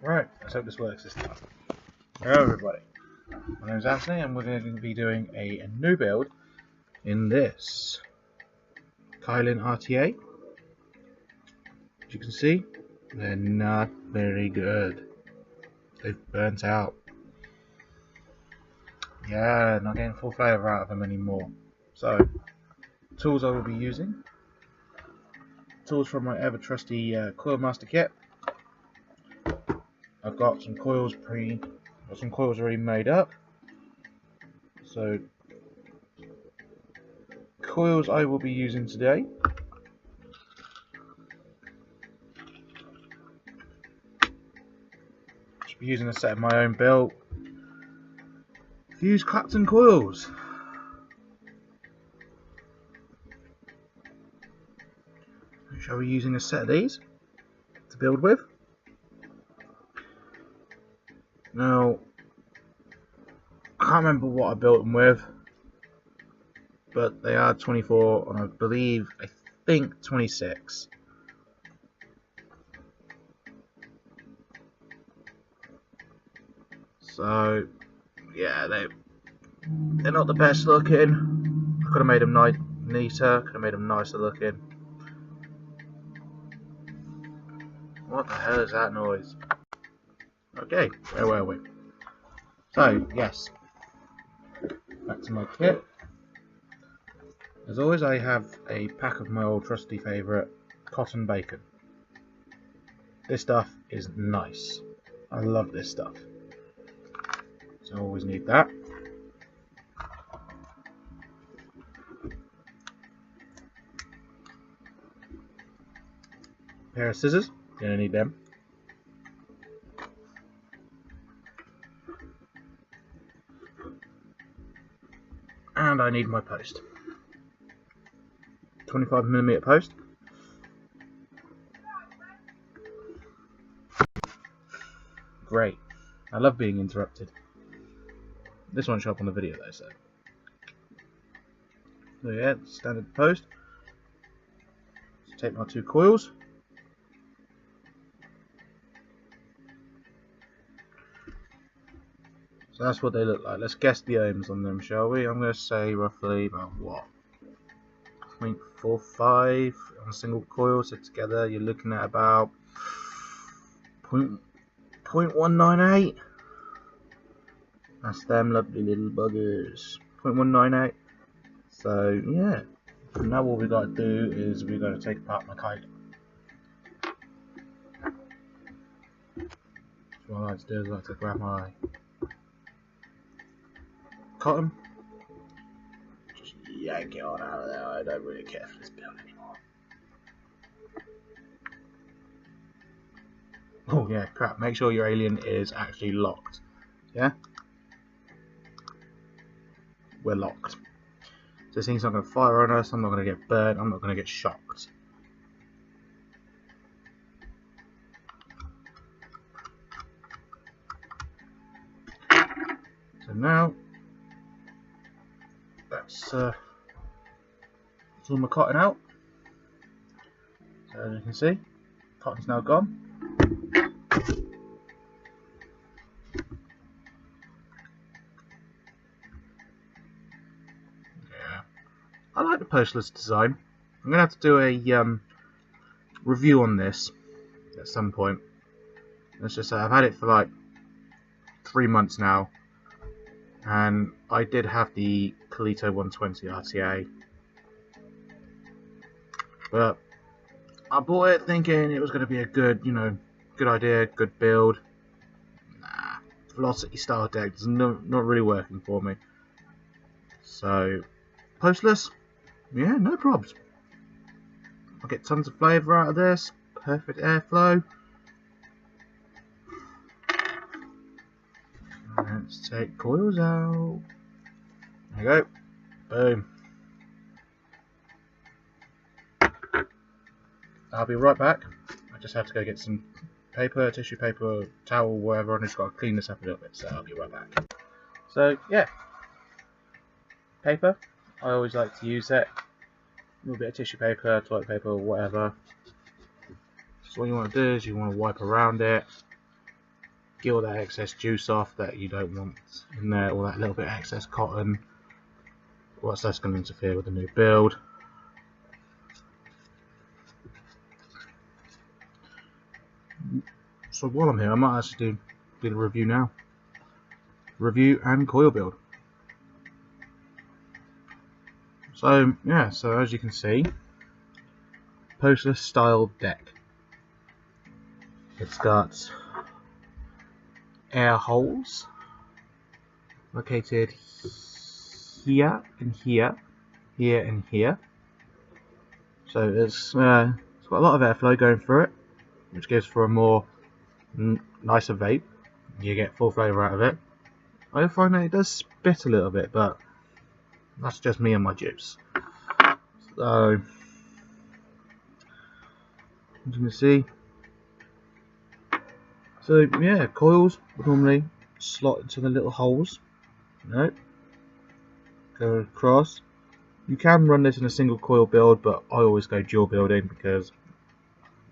Right, let's hope this works this time. Hello everybody, my name is Anthony and we're going to be doing a new build in this Kylin RTA. As you can see, they're not very good. They've burnt out. Yeah, not getting full flavour out of them anymore. So, tools I will be using. Tools from my ever trusty coil master kit. I've got some coils already made up. So coils I will be using today. Should be using a set of my own built fused clapton coils. Shall we be using a set of these to build with? Now, I can't remember what I built them with, but they are 24 and I think 26. So, yeah, they're not the best looking. I could have made them neater, could have made them nicer looking. What the hell is that noise? Okay, where were we? So, yes, back to my kit. As always, I have a pack of my old trusty favourite cotton bacon. This stuff is nice. I love this stuff. So I always need that. Pair of scissors, gonna need them. And I need my post. 25mm post. Great. I love being interrupted. This won't show up on the video though, so. So yeah, standard post. Let's take my two coils. So that's what they look like. Let's guess the ohms on them, shall we? I'm going to say roughly about what? 0.45 on a single coil. So together you're looking at about 0.198. That's them lovely little buggers. 0.198. So yeah. Now what we've got to do is we're going to take apart my Kylin. What I like to do is I like to grab my cotton, just yank it on out of there. I don't really care for this build anymore. Oh yeah, crap, make sure your alien is actually locked. Yeah? We're locked. So this thing's not going to fire on us, I'm not going to get burnt, I'm not going to get shocked. So now that's all my cotton out. So as you can see, cotton's now gone. Yeah, I like the postless design. I'm gonna have to do a review on this at some point. Let's just say I've had it for like 3 months now. And I did have the Kylin 120 RTA, but I bought it thinking it was going to be a good, good idea, good build. Nah, velocity style deck is not really working for me. So, postless, yeah, no probs. I'll get tons of flavour out of this, perfect airflow. Let's take coils out. There you go. Boom. I'll be right back. I just have to go get some paper, tissue paper, towel, whatever. I just got to clean this up a little bit, so I'll be right back. So yeah, paper. I always like to use it. A little bit of tissue paper, toilet paper, whatever. So what you want to do is you want to wipe around it. get all that excess juice off that you don't want in there, all that little bit of excess cotton. What's that's going to interfere with the new build. So while I'm here, I might actually do the review now. Review and coil build. So yeah, so as you can see, poster style deck. It's got air holes located here and here, here and here. So it's got a lot of airflow going through it, which gives for a more nicer vape. You get full flavour out of it. I find that it does spit a little bit, but that's just me and my juice. So as you can see, so yeah, coils would normally slot into the little holes. Nope. Go across. You can run this in a single coil build, but I always go dual building because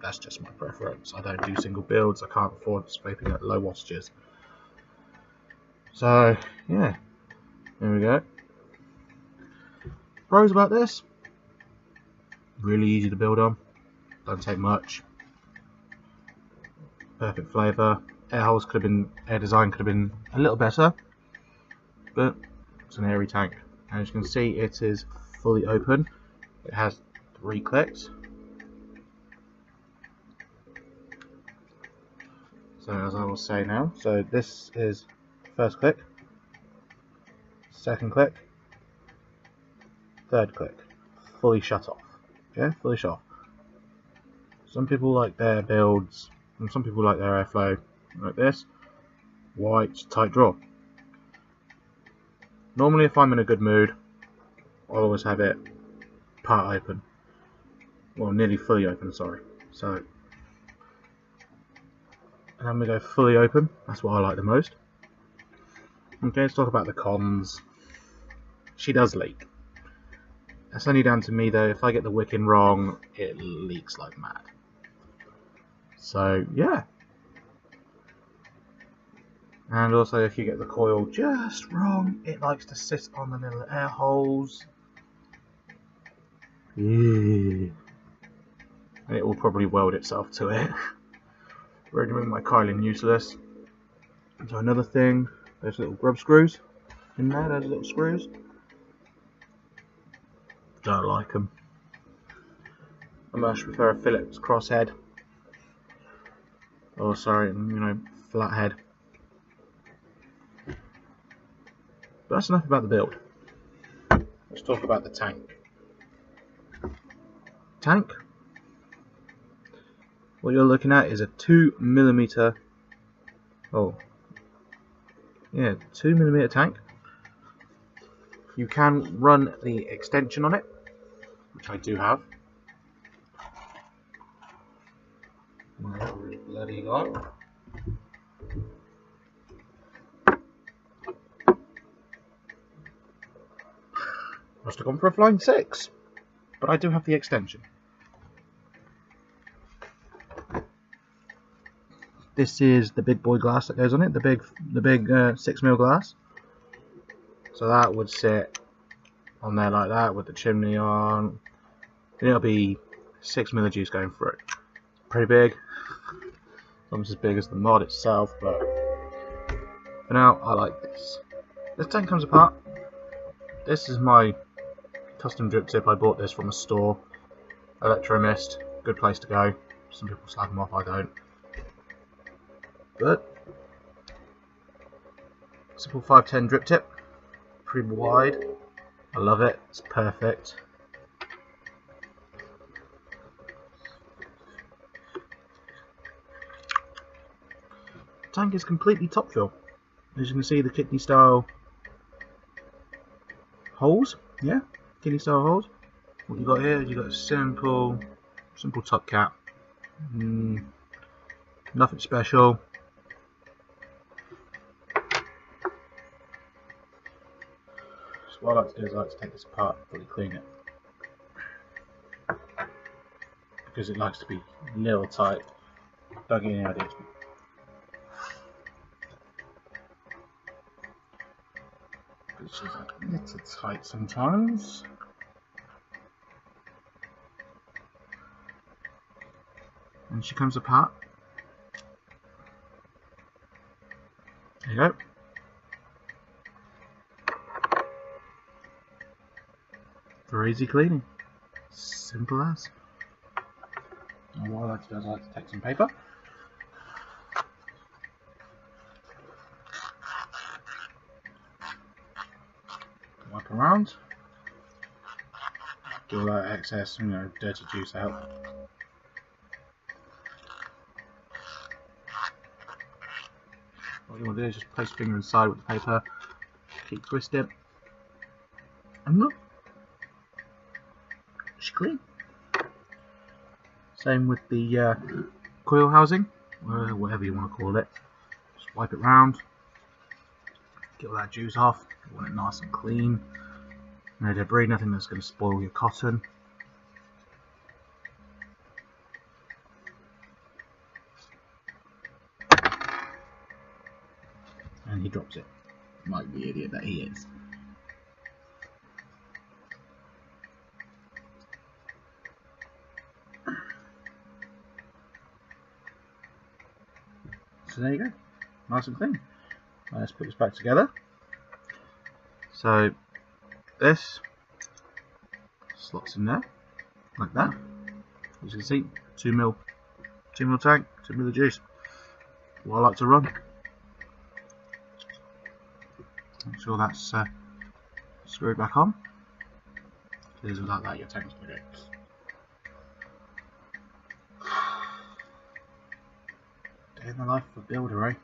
that's just my preference. I don't do single builds. I can't afford scraping at low wattages. So yeah, there we go. Pros about this: really easy to build on. Don't take much. Perfect flavour. Air holes could have been, air design could have been a little better, but it's an airy tank. As you can see, it is fully open. It has 3 clicks. So as I will say now, so this is first click, second click, third click, fully shut off. Okay, fully shut off. Some people like their builds, and some people like their airflow like this, white, tight draw. Normally if I'm in a good mood, I'll always have it part open. Well, nearly fully open, sorry. So, and then we go fully open, that's what I like the most. Okay, let's talk about the cons. She does leak. That's only down to me though. If I get the wicking wrong, it leaks like mad. So yeah. And also if you get the coil just wrong, it likes to sit on the little air holes. And it will probably weld itself to it. Rendering my Kylin useless. So another thing, there's little grub screws in there, there's little screws. Don't like them. I much prefer a Phillips crosshead. Or sorry, you know, flathead. But that's enough about the build. Let's talk about the tank. Tank. What you're looking at is a 2mm. Oh, yeah, 2mm tank. You can run the extension on it, which I do have. Bloody lot. Must have gone for a flying 6, but I do have the extension. This is the big boy glass that goes on it, the big 6mm glass. So that would sit on there like that with the chimney on. And it'll be 6mm juice going through it. Pretty big. Almost as big as the mod itself, but for now I like this. This tank comes apart. This is my custom drip tip. I bought this from a store. Electromist, good place to go. Some people slag them off, I don't. But simple 510 drip tip. Pretty wide. I love it. It's perfect. Tank is completely top fill. As you can see, the kidney style holes. Yeah, kidney style holes. What you got here is you got a simple top cap. Nothing special. So what I like to do is I like to take this apart and fully clean it, because it likes to be a little tight. Don't get any ideas. She's a little tight sometimes. And she comes apart. There you go. For easy cleaning. Simple as. And what I like to do is I like to take some paper. Wipe around. Get all that excess, dirty juice out. What you want to do is just place your finger inside with the paper, keep twisting, and look, it's clean. Same with the coil housing, or whatever you want to call it. Just wipe it round, get all that juice off. You want it nice and clean. No debris, nothing that's going to spoil your cotton. And he drops it, like the idiot that he is. So there you go, nice and clean. Let's put this back together. So this slots in there, like that. As you can see, 2 mil tank, 2 mil of juice. What I like to run. Make sure that's screwed back on. Because without that, your tank's going to go. Day in the life of a builder, eh?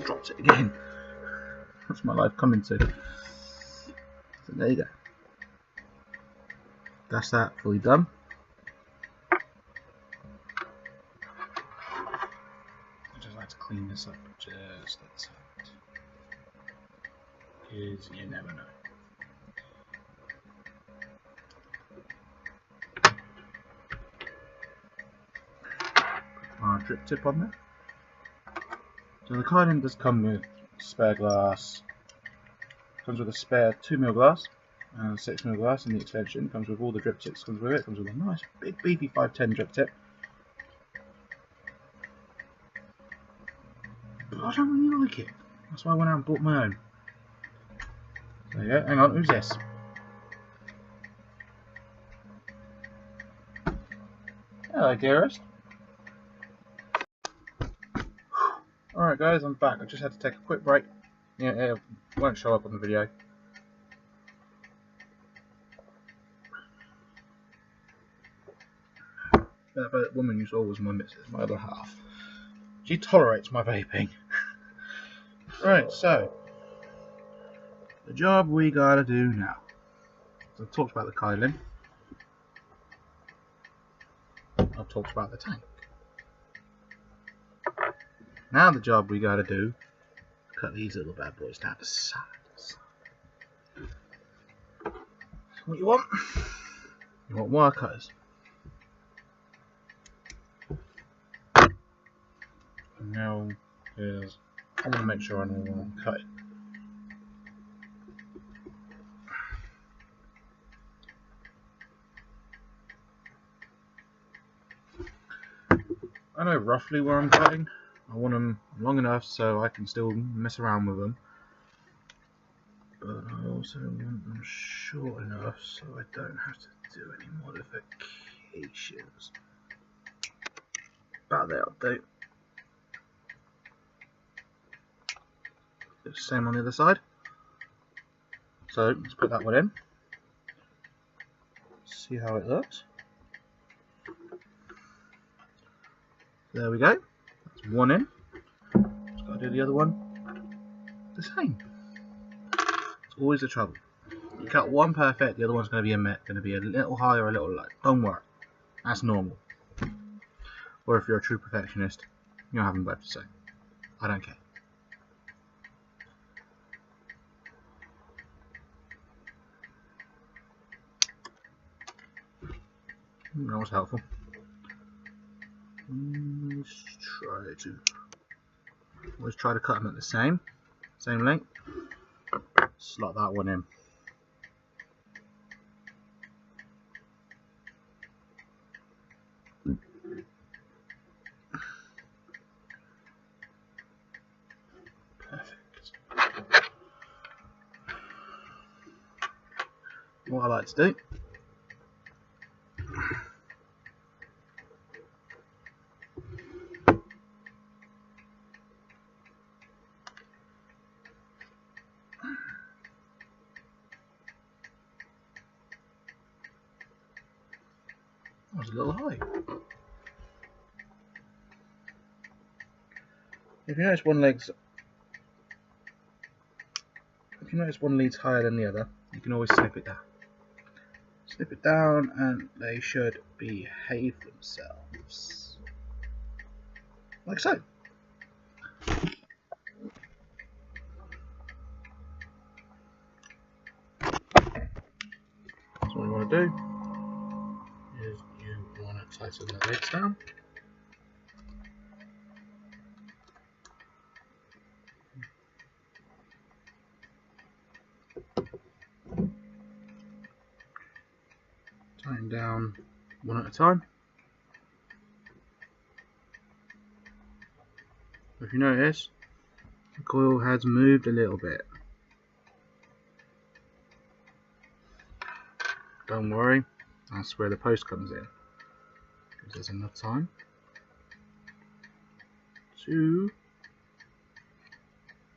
Dropped it again. That's my life coming to. So there you go. That's that fully done. I just like to clean this up just a tad, because you never know. Put our drip tip on there. So the Kylin does come with spare glass. Comes with a spare 2 mil glass and 6 mil glass in the extension. Comes with all the drip tips. Comes with it. Comes with a nice big beefy 510 drip tip. But I don't really like it. That's why I went out and bought my own. There you go. Hang on. Who's this? Hello, dearest. Alright guys, I'm back. I just had to take a quick break. Yeah, it won't show up on the video. That woman you saw was my missus, my other half. She tolerates my vaping. Right, so the job we gotta do now. So I've talked about the Kylin. I've talked about the tank. Now the job we gotta do, cut these little bad boys down to size. So what you want? You want wire cutters. Now is I want to make sure I know what I'm cutting. I know roughly where I'm cutting. I want them long enough so I can still mess around with them, but I also want them short enough so I don't have to do any modifications. About there, I'll do. Do the same on the other side. So let's put that one in. See how it looks. There we go. That's one in. Just got to do the other one the same. It's always the trouble. You cut one perfect, the other one's going to be a little high or a little low. Don't worry, that's normal. Or if you're a true perfectionist, you'll have them both the same. I don't care. That was helpful. Always try to cut them at the same length. Slot that one in. Perfect. What I like to do, that was a little high. If you notice one lead's higher than the other, you can always snip it down. Snip it down and they should behave themselves. Like so. So what you want to do is you want to tighten the legs down. Tighten down one at a time. If you notice, the coil has moved a little bit. Don't worry, that's where the post comes in. Because there's enough time to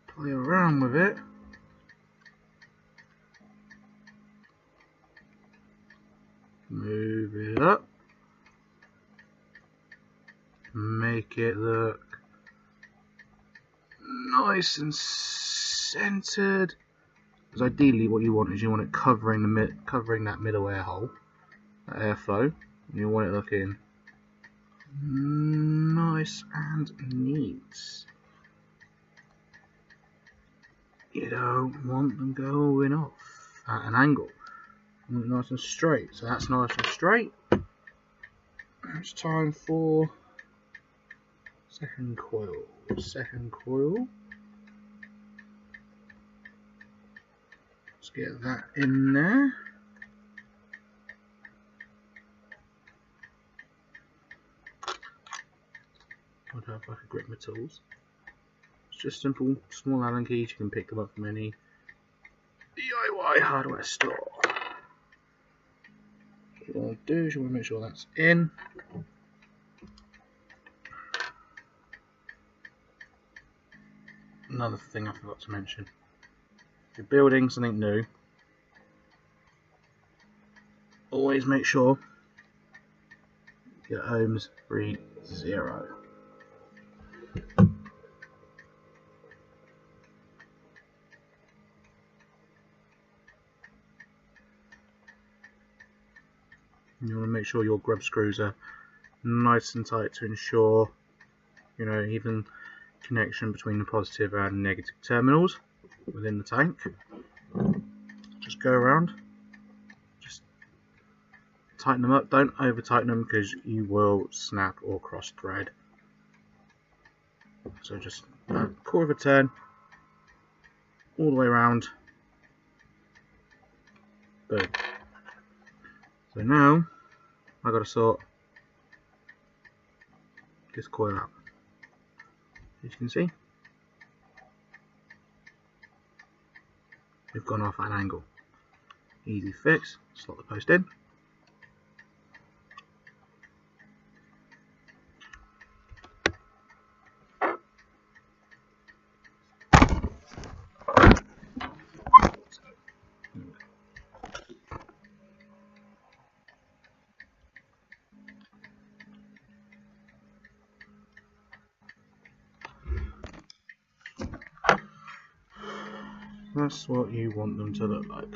play around with it. Move it up. Make it look nice and centered. Because ideally, what you want is you want it covering that middle air hole, that airflow. And you want it looking nice and neat. You don't want them going off at an angle. You want it nice and straight. So that's nice and straight. It's time for second coil. Second coil. Let's get that in there. I don't know if I could grip my tools. It's just simple, small Allen keys. You can pick them up from any DIY hardware store. What you want to do is you want to make sure that's in. Another thing I forgot to mention. If you're building something new, always make sure your ohms read 0. You want to make sure your grub screws are nice and tight to ensure, even connection between the positive and negative terminals within the tank. Just go around, just tighten them up. Don't over tighten them because you will snap or cross thread. So just a quarter of a turn all the way around. Boom. So now I've got to sort this coil out. As you can see, we've gone off at an angle. Easy fix, slot the post in. That's what you want them to look like.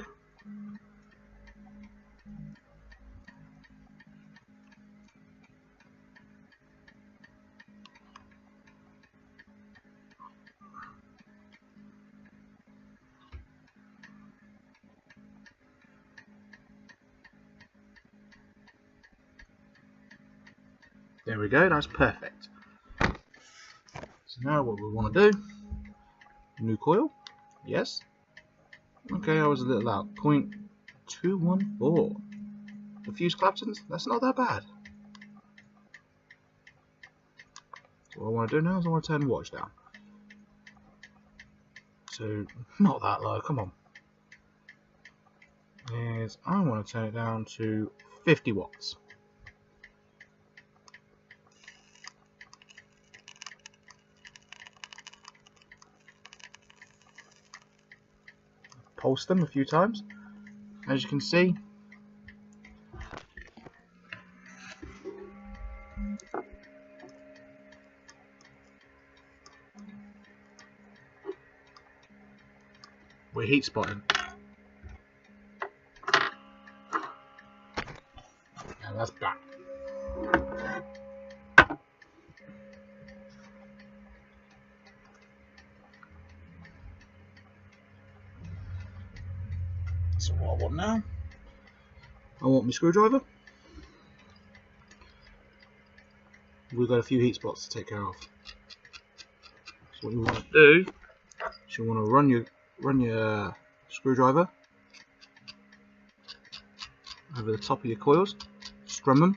There we go, that's perfect. So now what we want to do, new coil, yes. Okay, I was a little out, 0.214. The fuse claptons, that's not that bad. So what I want to do now is I want to turn the wattage down. So, not that low, come on. Is I want to turn it down to 50 watts. Pulse them a few times. As you can see, we're heat spotting. And that's black. So what I want now, I want my screwdriver. We've got a few heat spots to take care of. So what you want to do is you want to run your screwdriver over the top of your coils, strum them.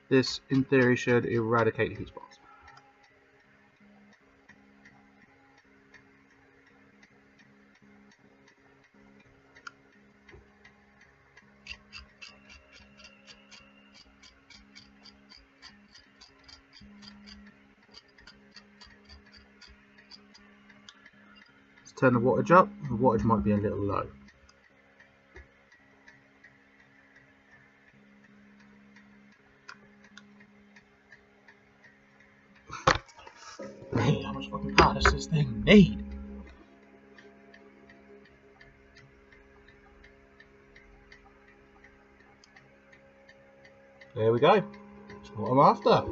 This, in theory, should eradicate the heat spots. Turn the wattage up, the wattage might be a little low. Hey, how much fucking power does this thing need? There we go. That's what I'm after.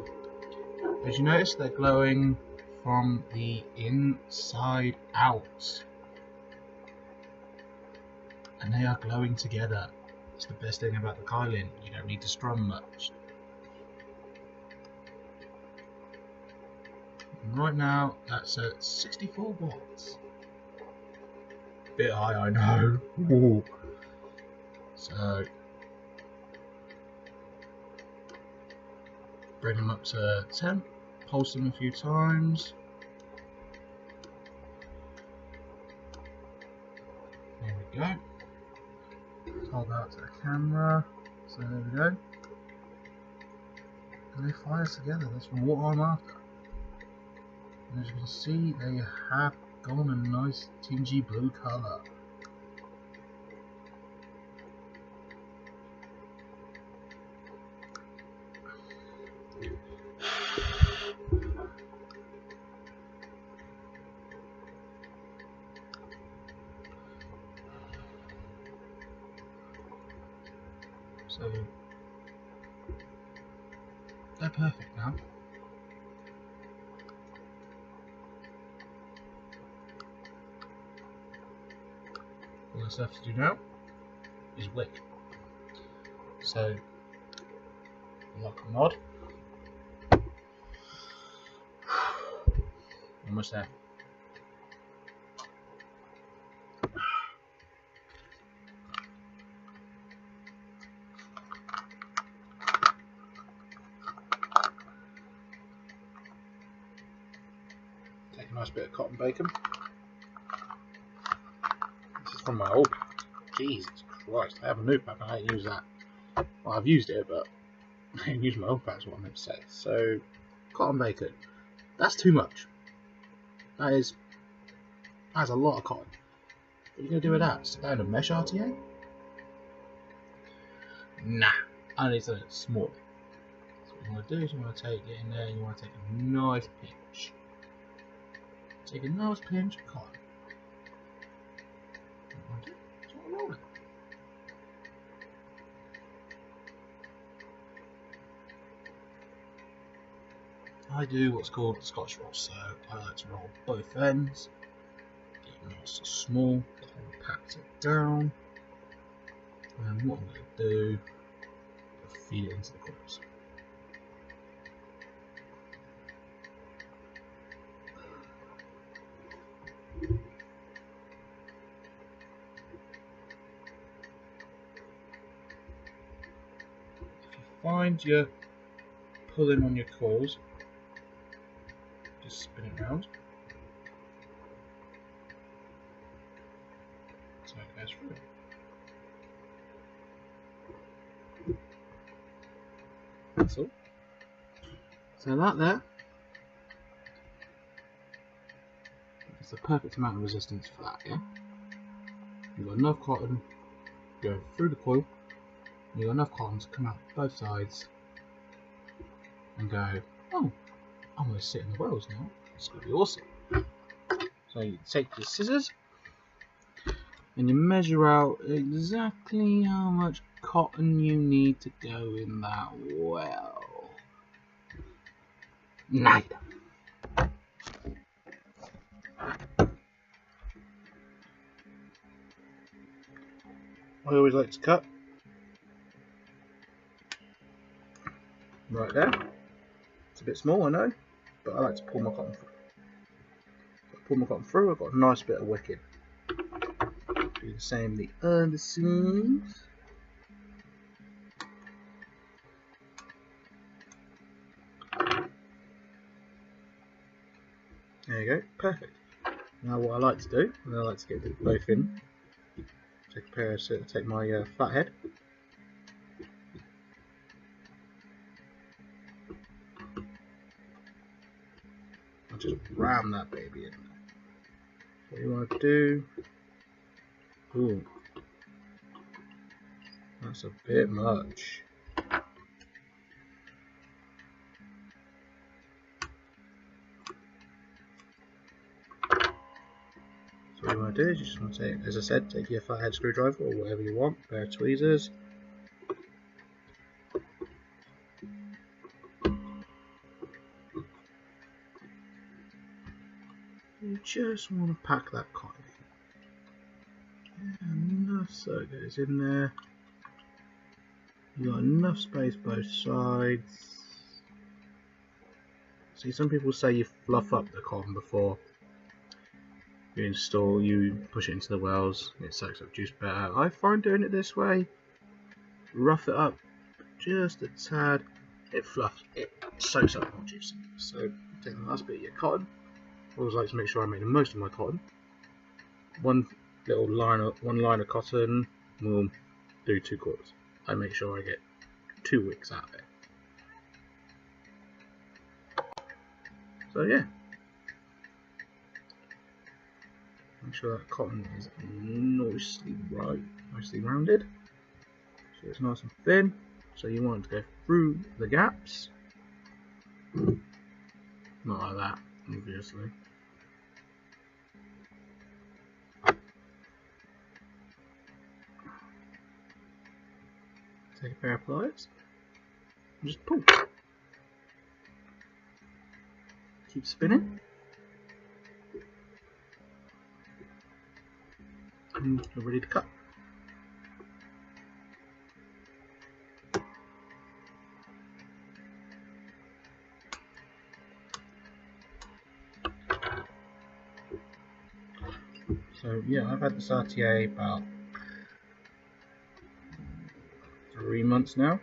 As you notice, they're glowing from the inside out, and they are glowing together. It's the best thing about the Kylin. You don't need to strum much. And right now, that's at 64 watts. Bit high, I know. Ooh. So bring them up to 10. Pulse them a few times. There we go. Hold out to the camera. So there we go. And they fire together. That's what I'm after. And as you can see, they have gone a nice tingy blue colour. So they're perfect now. All that's left to do now is wick. So lock and nod. Almost there. Take a nice bit of cotton bacon. This is from my old pack. Jesus Christ, I have a new pack and I ain't used that. Well, I've used it, but I ain't used my old pack, is what I meant to say. So, cotton bacon. That's too much. That's a lot of cotton. What are you going to do with that? Stick that in a mesh RTA? Nah, I need something smaller. So what you want to do is you want to take it in there and you want to take a nice pinch. Take a nice pinch of cotton. Roll it. I do what's called the Scotch roll, so I like to roll both ends, get it nice and small, compact it down, and what I'm going to do is feed it into the coils. find your pulling on your coils, just spin it round so it goes through. That's all. So that there is the perfect amount of resistance for that, yeah? You've got enough cotton going through the coil, you've got enough cotton to come out both sides and go, oh, I'm going to sit in the wells now. It's going to be awesome. So you take your scissors and you measure out exactly how much cotton you need to go in that well. Nice. I always like to cut right there. It's a bit small, I know, but I like to pull my cotton through. Pull my cotton through, I've got a nice bit of wicking. Do the same the other side. There you go, perfect. Now what I like to do, and I like to get both in. Take my flathead. I'll just ram that baby in. What you want to do? Ooh, that's a bit much. So what you want to do is you just want to take, as I said, take your flathead screwdriver or whatever you want, pair of tweezers. You just want to pack that cotton in. Enough so it goes in there. You got enough space both sides. See, some people say you fluff up the cotton before you push it into the wells, it soaks up juice better. I find doing it this way, rough it up just a tad, it soaks up more juice. So take the last bit of your cotton. I always like to make sure I make the most of my cotton. One line of cotton will do 2 coils. I make sure I get 2 wicks out of it. So yeah. Make sure that cotton is nicely rounded, so it's nice and thin. So you want it to go through the gaps, not like that, obviously. Take a pair of pliers and just pull. Keep spinning. And you're ready to cut. So yeah, I've had this RTA about 3 months now,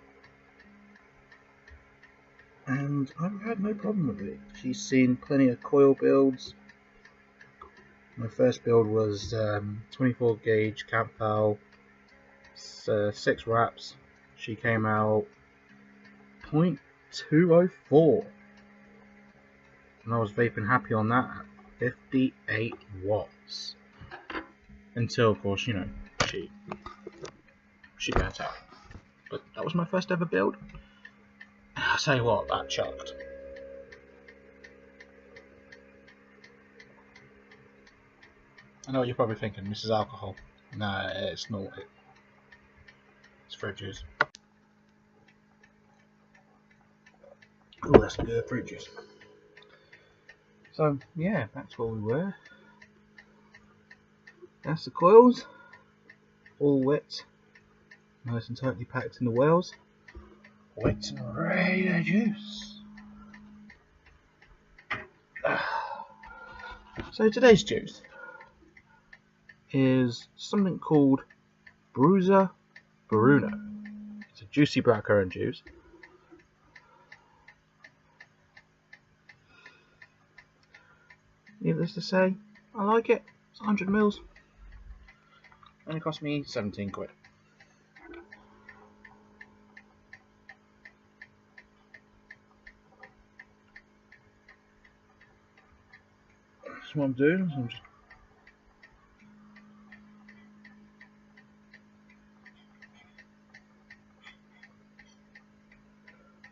and I've had no problem with it. She's seen plenty of coil builds. My first build was 24 gauge camp foul, 6 wraps. She came out 0.204, and I was vaping happy on that at 58 watts. Until, of course, you know, she burnt out. But that was my first ever build. I'll tell you what, that chucked. I know what you're probably thinking, this is alcohol. Nah, it's not. It's fruit juice. Oh, that's good fruit juice. So, yeah, that's where we were. That's the coils. All wet. Nice and tightly packed in the wells. Wet and ready to juice. So today's juice is something called Bruiser Bruno. It's a juicy blackcurrant juice. Needless to say, I like it. It's 100 mils. Only cost me 17 quid. That's what I'm doing. I'm just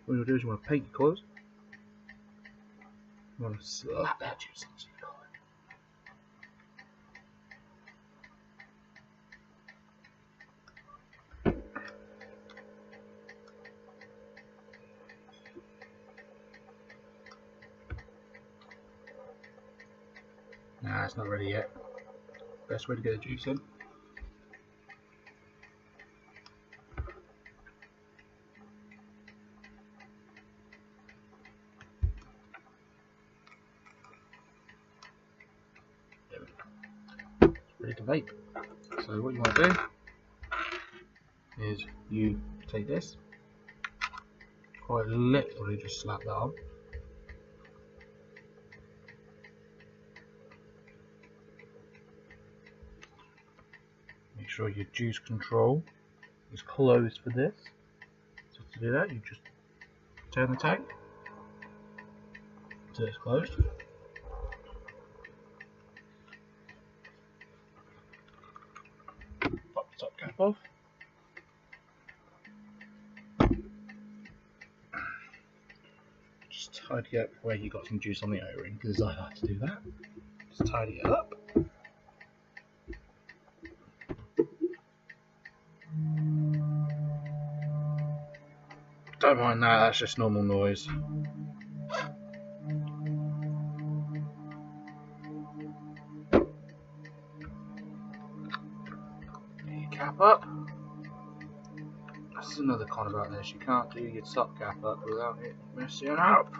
what you do is you want to paint your coils. You want to slap that juice into your coil. Nah, it's not ready yet. Best way to get the juice in. There we go. It's ready to vape. So what you want to do is you take this, quite literally just slap that on. Make sure your juice control is closed for this. So to do that, you just turn the tank until it's closed. Pop the top cap off. Just tidy up where you got some juice on the O-ring, because I like to do that. Just tidy it up. Don't mind that, that's just normal noise. Cap up. That's another con about this, you can't do your top cap up without it messing up.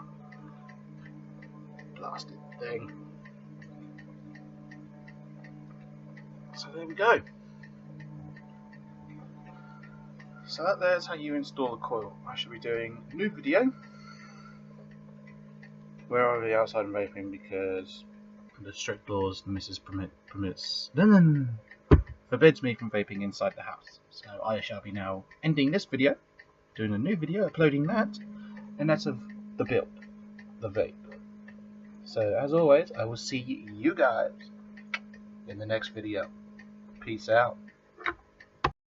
Blasted thing. So there we go. So there's how you install a coil. I should be doing a new video where I'll be outside and vaping because the strict laws the missus forbids me from vaping inside the house. So I shall be now ending this video, doing a new video, uploading that, and that's of the build, the vape. So as always, I will see you guys in the next video. Peace out.